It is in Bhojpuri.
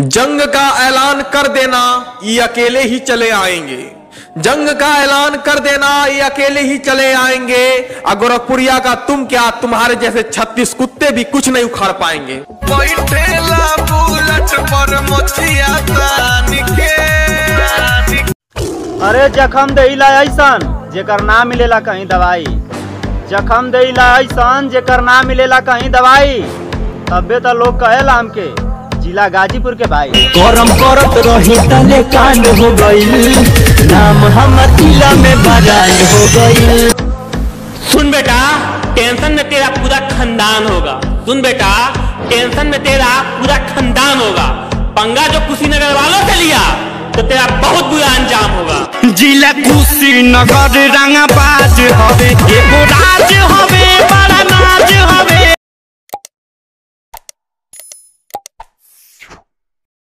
जंग का ऐलान कर देना, ये अकेले ही चले आएंगे। जंग का ऐलान कर देना, ये अकेले ही चले आएंगे। गोरखपुरिया का तुम क्या, तुम्हारे जैसे 36 कुत्ते भी कुछ नहीं उखाड़ पाएंगे। बैठेला बुलेट पर मोचिया तान के। अरे जखम देला ऐसन जेकर ना मिलेला कहीं दवाई, जखम देला ऐसन जेकर ना मिलेला कहीं दवाई। तबे तो लोग कहेला हमके जिला गाजीपुर के भाई। करम करत रही तले कांड हो गई, नाम हमर जिला में बरान हो गई। सुन बेटा, टेंशन में तेरा पूरा खानदान होगा। सुन बेटा, टेंशन में तेरा पूरा खानदान होगा। पंगा जो कुशीनगर वालों से लिया तो तेरा बहुत बुरा अंजाम होगा। जिला कुशीनगर रंगाबाज हवे, एगो राज हवे, बड़ा नाज हवे।